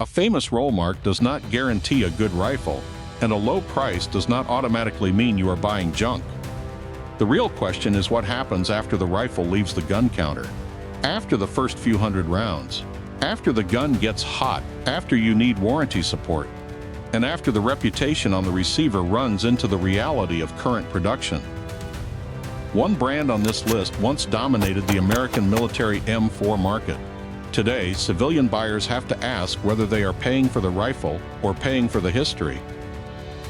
A famous roll mark does not guarantee a good rifle, and a low price does not automatically mean you are buying junk. The real question is what happens after the rifle leaves the gun counter, after the first few hundred rounds, after the gun gets hot, after you need warranty support, and after the reputation on the receiver runs into the reality of current production. One brand on this list once dominated the American military M4 market. Today, civilian buyers have to ask whether they are paying for the rifle or paying for the history.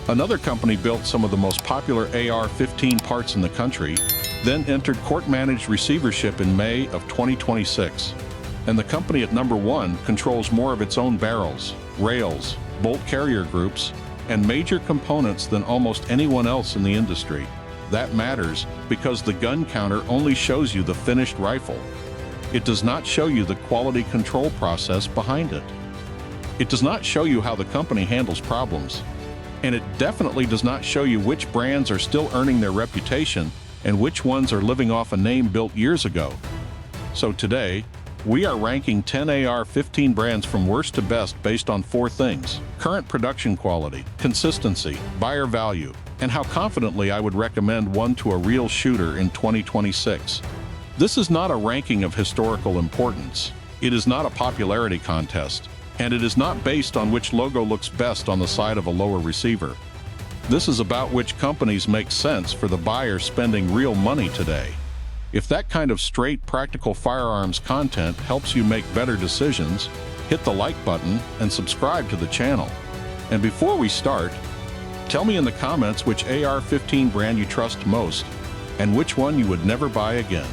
Another company built some of the most popular AR-15 parts in the country, then entered court-managed receivership in May of 2026. And the company at number 1 controls more of its own barrels, rails, bolt carrier groups, and major components than almost anyone else in the industry. That matters because the gun counter only shows you the finished rifle. It does not show you the quality control process behind it. It does not show you how the company handles problems. And it definitely does not show you which brands are still earning their reputation and which ones are living off a name built years ago. So today, we are ranking 10 AR-15 brands from worst to best based on 4 things: current production quality, consistency, buyer value, and how confidently I would recommend one to a real shooter in 2026. This is not a ranking of historical importance. It is not a popularity contest, and it is not based on which logo looks best on the side of a lower receiver. This is about which companies make sense for the buyer spending real money today. If that kind of straight, practical firearms content helps you make better decisions, hit the like button and subscribe to the channel. And before we start, tell me in the comments which AR-15 brand you trust most and which one you would never buy again.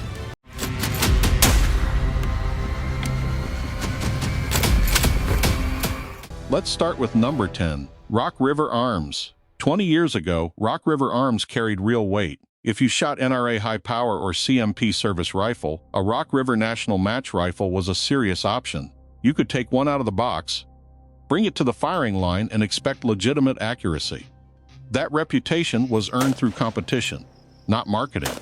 Let's start with number 10, Rock River Arms. 20 years ago, Rock River Arms carried real weight. If you shot NRA high power or CMP service rifle, a Rock River National Match rifle was a serious option. You could take one out of the box, bring it to the firing line, and expect legitimate accuracy. That reputation was earned through competition, not marketing.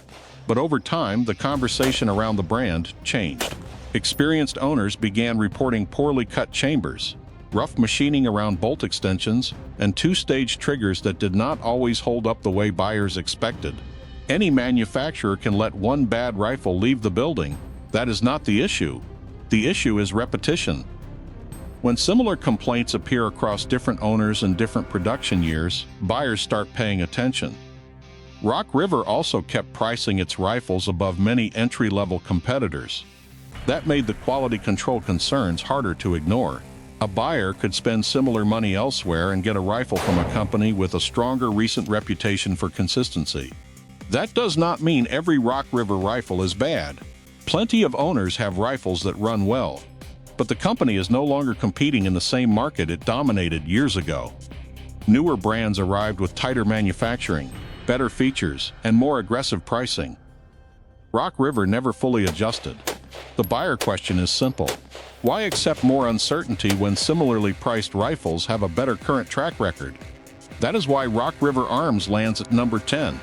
But over time, the conversation around the brand changed. Experienced owners began reporting poorly cut chambers, rough machining around bolt extensions, and 2-stage triggers that did not always hold up the way buyers expected. Any manufacturer can let one bad rifle leave the building. That is not the issue. The issue is repetition. When similar complaints appear across different owners and different production years, buyers start paying attention. Rock River also kept pricing its rifles above many entry-level competitors. That made the quality control concerns harder to ignore. A buyer could spend similar money elsewhere and get a rifle from a company with a stronger recent reputation for consistency. That does not mean every Rock River rifle is bad. Plenty of owners have rifles that run well, but the company is no longer competing in the same market it dominated years ago. Newer brands arrived with tighter manufacturing, better features, and more aggressive pricing. Rock River never fully adjusted. The buyer question is simple. Why accept more uncertainty when similarly priced rifles have a better current track record? That is why Rock River Arms lands at number 10.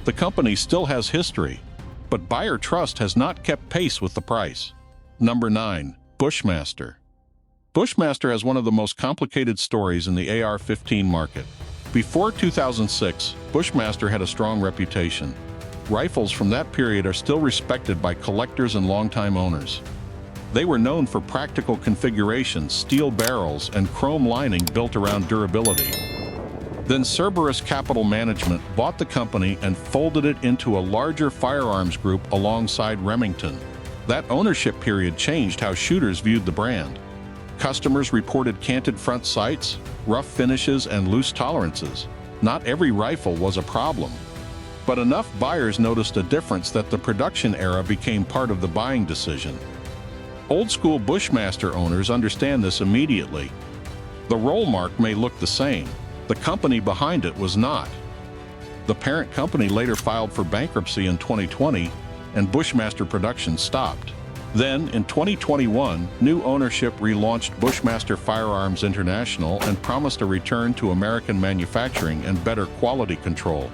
The company still has history, but buyer trust has not kept pace with the price. Number 9, Bushmaster. Bushmaster has one of the most complicated stories in the AR-15 market. Before 2006, Bushmaster had a strong reputation. Rifles from that period are still respected by collectors and longtime owners. They were known for practical configurations, steel barrels, and chrome lining built around durability. Then Cerberus Capital Management bought the company and folded it into a larger firearms group alongside Remington. That ownership period changed how shooters viewed the brand. Customers reported canted front sights, rough finishes, and loose tolerances. Not every rifle was a problem, but enough buyers noticed a difference that the production era became part of the buying decision. Old-school Bushmaster owners understand this immediately. The roll mark may look the same. The company behind it was not. The parent company later filed for bankruptcy in 2020, and Bushmaster production stopped. Then, in 2021, new ownership relaunched Bushmaster Firearms International and promised a return to American manufacturing and better quality control.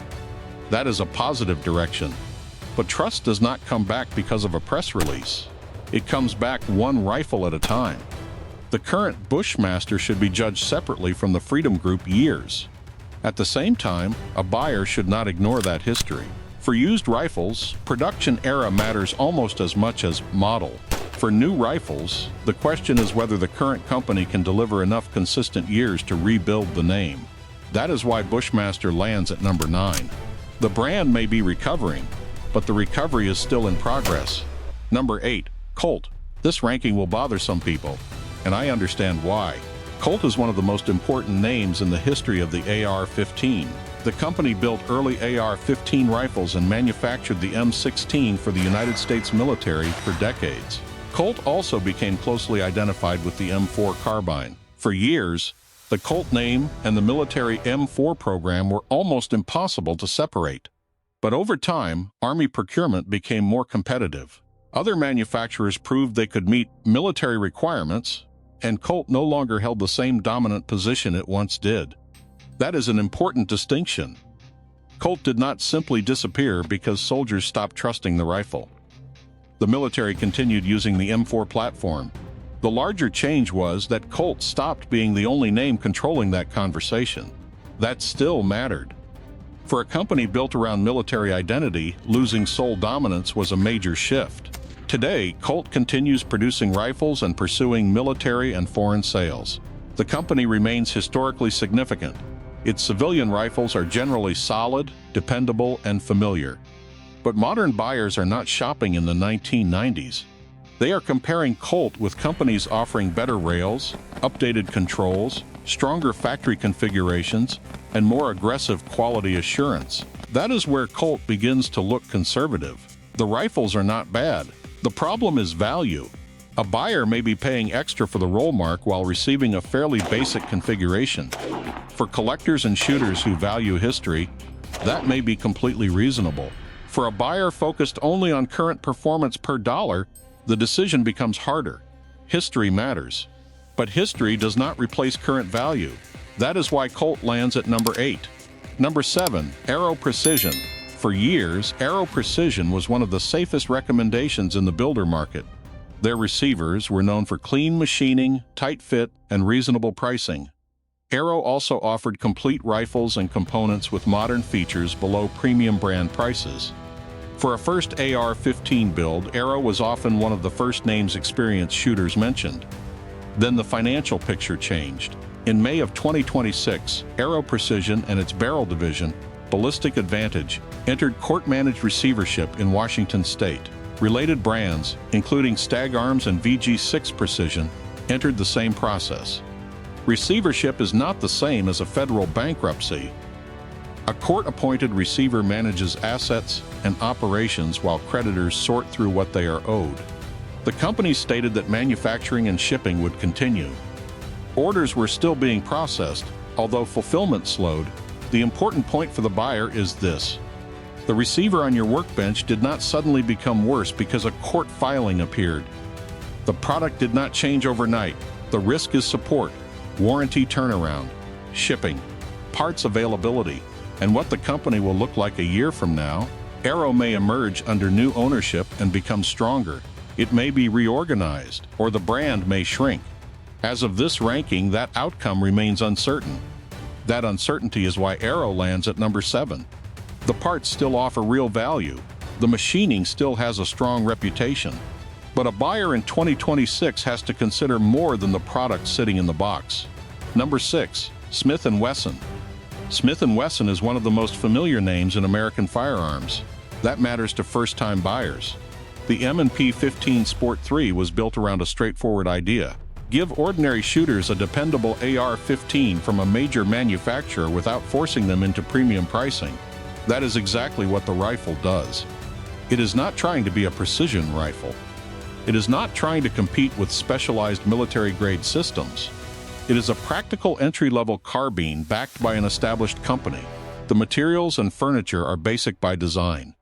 That is a positive direction. But trust does not come back because of a press release. It comes back one rifle at a time. The current Bushmaster should be judged separately from the Freedom Group years. At the same time, a buyer should not ignore that history. For used rifles, production era matters almost as much as model. For new rifles, the question is whether the current company can deliver enough consistent years to rebuild the name. That is why Bushmaster lands at number 9. The brand may be recovering, but the recovery is still in progress. Number 8. Colt. This ranking will bother some people, and I understand why. Colt is one of the most important names in the history of the AR-15. The company built early AR-15 rifles and manufactured the M16 for the United States military for decades. Colt also became closely identified with the M4 carbine. For years, the Colt name and the military M4 program were almost impossible to separate. But over time, Army procurement became more competitive. Other manufacturers proved they could meet military requirements, and Colt no longer held the same dominant position it once did. That is an important distinction. Colt did not simply disappear because soldiers stopped trusting the rifle. The military continued using the M4 platform. The larger change was that Colt stopped being the only name controlling that conversation. That still mattered. For a company built around military identity, losing sole dominance was a major shift. Today, Colt continues producing rifles and pursuing military and foreign sales. The company remains historically significant. Its civilian rifles are generally solid, dependable, and familiar. But modern buyers are not shopping in the 1990s. They are comparing Colt with companies offering better rails, updated controls, stronger factory configurations, and more aggressive quality assurance. That is where Colt begins to look conservative. The rifles are not bad. The problem is value. A buyer may be paying extra for the roll mark while receiving a fairly basic configuration. For collectors and shooters who value history, that may be completely reasonable. For a buyer focused only on current performance per dollar, the decision becomes harder. History matters. But history does not replace current value. That is why Colt lands at number 8. Number 7. Aero Precision. For years, Aero Precision was one of the safest recommendations in the builder market. Their receivers were known for clean machining, tight fit, and reasonable pricing. Aero also offered complete rifles and components with modern features below premium brand prices. For a first AR-15 build, Aero was often one of the first names experienced shooters mentioned. Then the financial picture changed. In May of 2026, Aero Precision and its barrel division, Ballistic Advantage, entered court-managed receivership in Washington state. Related brands, including Stag Arms and VG6 Precision, entered the same process. Receivership is not the same as a federal bankruptcy. A court-appointed receiver manages assets and operations while creditors sort through what they are owed. The company stated that manufacturing and shipping would continue. Orders were still being processed, although fulfillment slowed. The important point for the buyer is this. The receiver on your workbench did not suddenly become worse because a court filing appeared. The product did not change overnight. The risk is support, warranty turnaround, shipping, parts availability, and what the company will look like a year from now. Aero may emerge under new ownership and become stronger. It may be reorganized, or the brand may shrink. As of this ranking, that outcome remains uncertain. That uncertainty is why Aero lands at number 7. The parts still offer real value. The machining still has a strong reputation. But a buyer in 2026 has to consider more than the product sitting in the box. Number 6. Smith & Wesson. Smith & Wesson is one of the most familiar names in American firearms. That matters to first-time buyers. The M&P 15 Sport III was built around a straightforward idea. Give ordinary shooters a dependable AR-15 from a major manufacturer without forcing them into premium pricing. That is exactly what the rifle does. It is not trying to be a precision rifle. It is not trying to compete with specialized military-grade systems. It is a practical entry-level carbine backed by an established company. The materials and furniture are basic by design.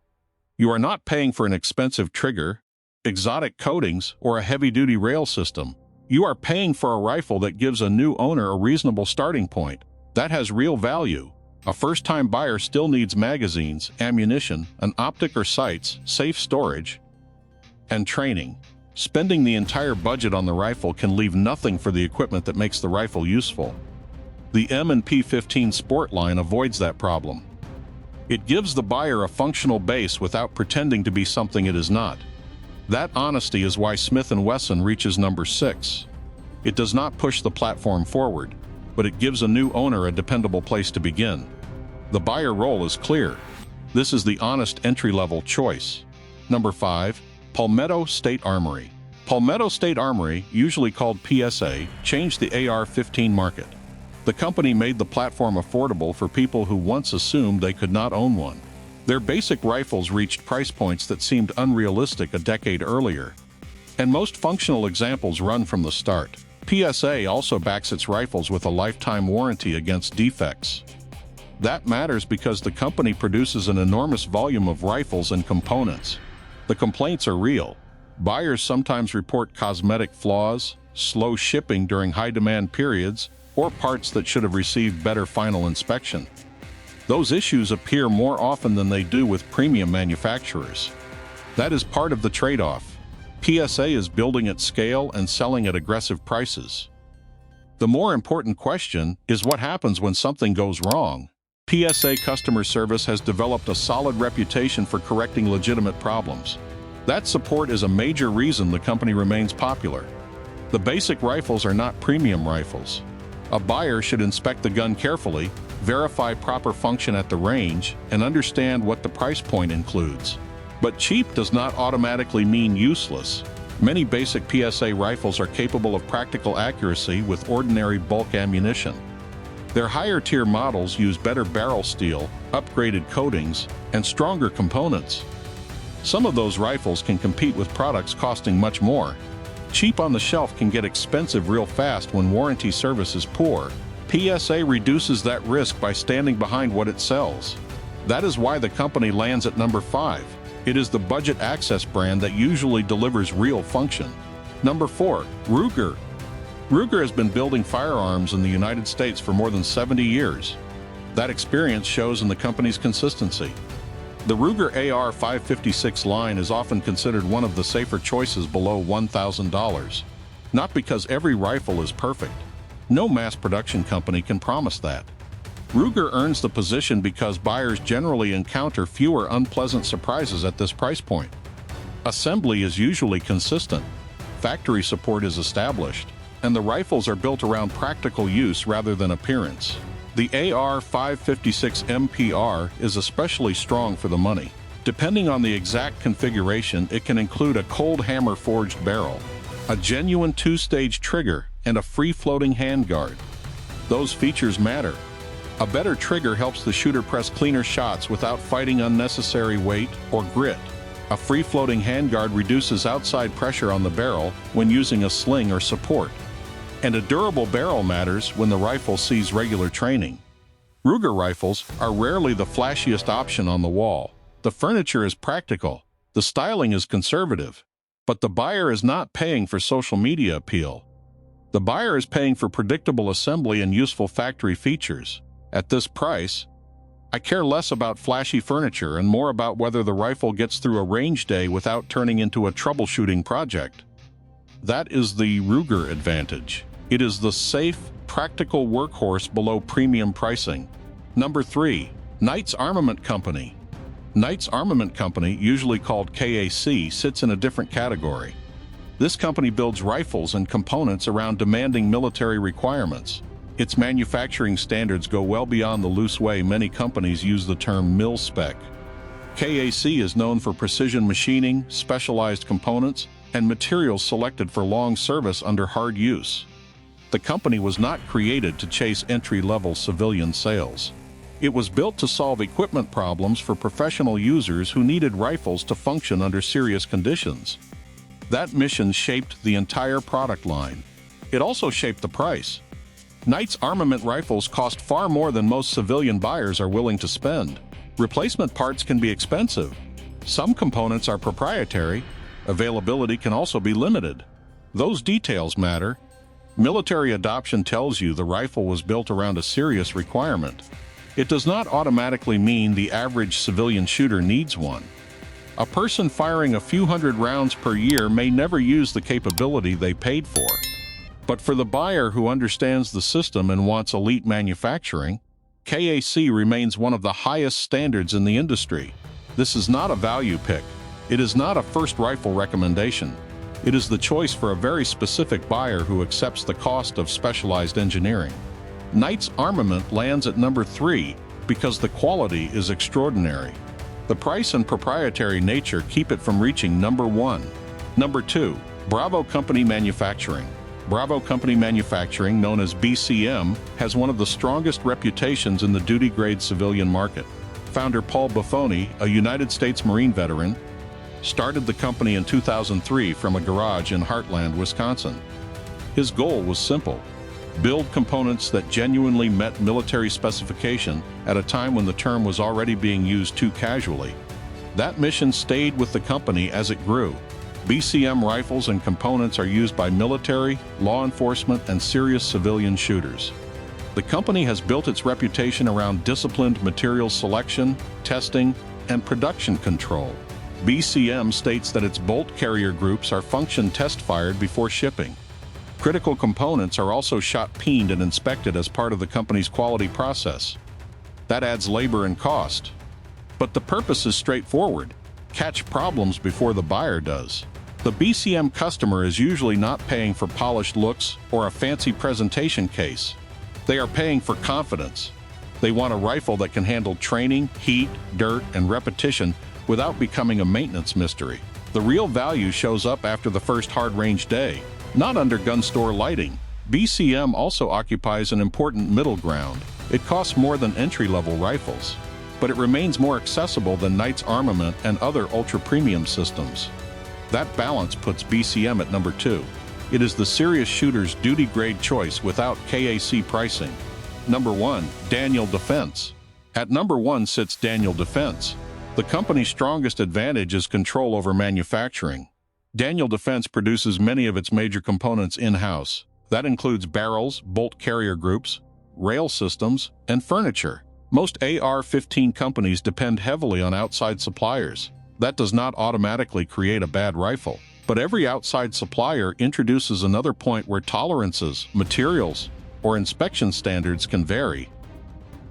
You are not paying for an expensive trigger, exotic coatings, or a heavy-duty rail system. You are paying for a rifle that gives a new owner a reasonable starting point. That has real value. A first-time buyer still needs magazines, ammunition, an optic or sights, safe storage, and training. Spending the entire budget on the rifle can leave nothing for the equipment that makes the rifle useful. The M&P-15 Sport line avoids that problem. It gives the buyer a functional base without pretending to be something it is not. That honesty is why Smith & Wesson reaches number 6. It does not push the platform forward, but it gives a new owner a dependable place to begin. The buyer role is clear. This is the honest entry-level choice. Number 5. Palmetto State Armory. Palmetto State Armory, usually called PSA, changed the AR-15 market. The company made the platform affordable for people who once assumed they could not own one. Their basic rifles reached price points that seemed unrealistic a decade earlier. And most functional examples run from the start. PSA also backs its rifles with a lifetime warranty against defects. That matters because the company produces an enormous volume of rifles and components. The complaints are real. Buyers sometimes report cosmetic flaws, slow shipping during high-demand periods, or parts that should have received better final inspection. Those issues appear more often than they do with premium manufacturers. That is part of the trade-off. PSA is building at scale and selling at aggressive prices. The more important question is what happens when something goes wrong. PSA customer service has developed a solid reputation for correcting legitimate problems. That support is a major reason the company remains popular. The basic rifles are not premium rifles. A buyer should inspect the gun carefully, verify proper function at the range, and understand what the price point includes. But cheap does not automatically mean useless. Many basic PSA rifles are capable of practical accuracy with ordinary bulk ammunition. Their higher-tier models use better barrel steel, upgraded coatings, and stronger components. Some of those rifles can compete with products costing much more. Cheap on the shelf can get expensive real fast when warranty service is poor. PSA reduces that risk by standing behind what it sells. That is why the company lands at number 5. It is the budget access brand that usually delivers real function. Number 4. Ruger. Ruger has been building firearms in the United States for more than 70 years. That experience shows in the company's consistency. The Ruger AR-556 line is often considered one of the safer choices below $1,000. Not because every rifle is perfect. No mass production company can promise that. Ruger earns the position because buyers generally encounter fewer unpleasant surprises at this price point. Assembly is usually consistent, factory support is established, and the rifles are built around practical use rather than appearance. The AR-556 MPR is especially strong for the money. Depending on the exact configuration, it can include a cold hammer-forged barrel, a genuine 2-stage trigger, and a free-floating handguard. Those features matter. A better trigger helps the shooter press cleaner shots without fighting unnecessary weight or grit. A free-floating handguard reduces outside pressure on the barrel when using a sling or support. And a durable barrel matters when the rifle sees regular training. Ruger rifles are rarely the flashiest option on the wall. The furniture is practical, the styling is conservative, but the buyer is not paying for social media appeal. The buyer is paying for predictable assembly and useful factory features. At this price, I care less about flashy furniture and more about whether the rifle gets through a range day without turning into a troubleshooting project. That is the Ruger advantage. It is the safe, practical workhorse below premium pricing. Number 3. Knight's Armament Company. Knight's Armament Company, usually called KAC, sits in a different category. This company builds rifles and components around demanding military requirements. Its manufacturing standards go well beyond the loose way many companies use the term mil-spec. KAC is known for precision machining, specialized components, and materials selected for long service under hard use. The company was not created to chase entry-level civilian sales. It was built to solve equipment problems for professional users who needed rifles to function under serious conditions. That mission shaped the entire product line. It also shaped the price. Knight's Armament rifles cost far more than most civilian buyers are willing to spend. Replacement parts can be expensive. Some components are proprietary. Availability can also be limited. Those details matter. Military adoption tells you the rifle was built around a serious requirement. It does not automatically mean the average civilian shooter needs one. A person firing a few hundred rounds per year may never use the capability they paid for. But for the buyer who understands the system and wants elite manufacturing, KAC remains one of the highest standards in the industry. This is not a value pick. It is not a first rifle recommendation. It is the choice for a very specific buyer who accepts the cost of specialized engineering. Knight's Armament lands at number 3 because the quality is extraordinary. The price and proprietary nature keep it from reaching number 1. Number 2. Bravo Company Manufacturing. Bravo Company Manufacturing, known as BCM, has one of the strongest reputations in the duty-grade civilian market. Founder Paul Buffoni, a United States Marine veteran, started the company in 2003 from a garage in Heartland, Wisconsin. His goal was simple: build components that genuinely met military specification at a time when the term was already being used too casually. That mission stayed with the company as it grew. BCM rifles and components are used by military, law enforcement, and serious civilian shooters. The company has built its reputation around disciplined material selection, testing, and production control. BCM states that its bolt carrier groups are function test-fired before shipping. Critical components are also shot-peened and inspected as part of the company's quality process. That adds labor and cost. But the purpose is straightforward: catch problems before the buyer does. The BCM customer is usually not paying for polished looks or a fancy presentation case. They are paying for confidence. They want a rifle that can handle training, heat, dirt, and repetition without becoming a maintenance mystery. The real value shows up after the first hard-range day, not under gun store lighting. BCM also occupies an important middle ground. It costs more than entry-level rifles, but it remains more accessible than Knight's Armament and other ultra-premium systems. That balance puts BCM at number 2. It is the serious shooter's duty-grade choice without KAC pricing. Number 1. Daniel Defense. At number 1 sits Daniel Defense. The company's strongest advantage is control over manufacturing. Daniel Defense produces many of its major components in-house. That includes barrels, bolt carrier groups, rail systems, and furniture. Most AR-15 companies depend heavily on outside suppliers. That does not automatically create a bad rifle, but every outside supplier introduces another point where tolerances, materials, or inspection standards can vary.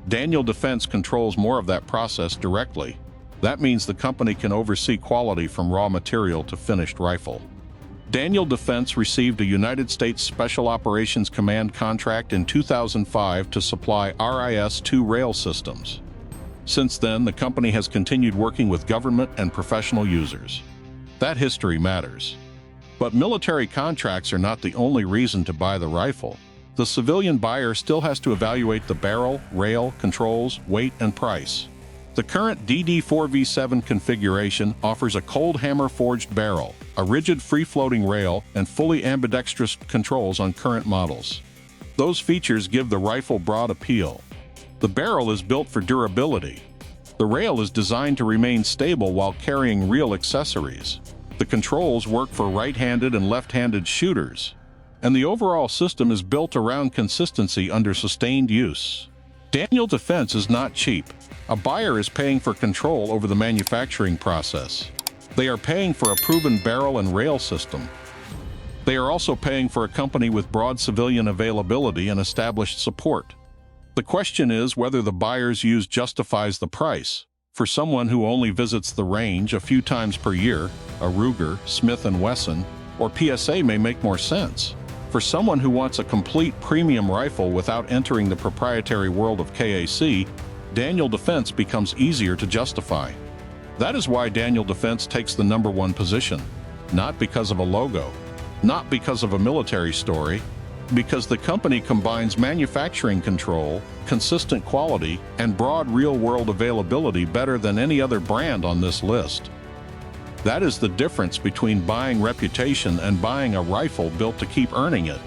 Daniel Defense controls more of that process directly. That means the company can oversee quality from raw material to finished rifle. Daniel Defense received a United States Special Operations Command contract in 2005 to supply RIS-2 rail systems. Since then, the company has continued working with government and professional users. That history matters. But military contracts are not the only reason to buy the rifle. The civilian buyer still has to evaluate the barrel, rail, controls, weight, and price. The current DD4V7 configuration offers a cold hammer-forged barrel, a rigid free-floating rail, and fully ambidextrous controls on current models. Those features give the rifle broad appeal. The barrel is built for durability. The rail is designed to remain stable while carrying real accessories. The controls work for right-handed and left-handed shooters. And the overall system is built around consistency under sustained use. Daniel Defense is not cheap. A buyer is paying for control over the manufacturing process. They are paying for a proven barrel and rail system. They are also paying for a company with broad civilian availability and established support. The question is whether the buyer's use justifies the price. For someone who only visits the range a few times per year, a Ruger, Smith & Wesson, or PSA may make more sense. For someone who wants a complete premium rifle without entering the proprietary world of KAC, Daniel Defense becomes easier to justify. That is why Daniel Defense takes the number 1 position. Not because of a logo, not because of a military story, because the company combines manufacturing control, consistent quality, and broad real-world availability better than any other brand on this list. That is the difference between buying reputation and buying a rifle built to keep earning it.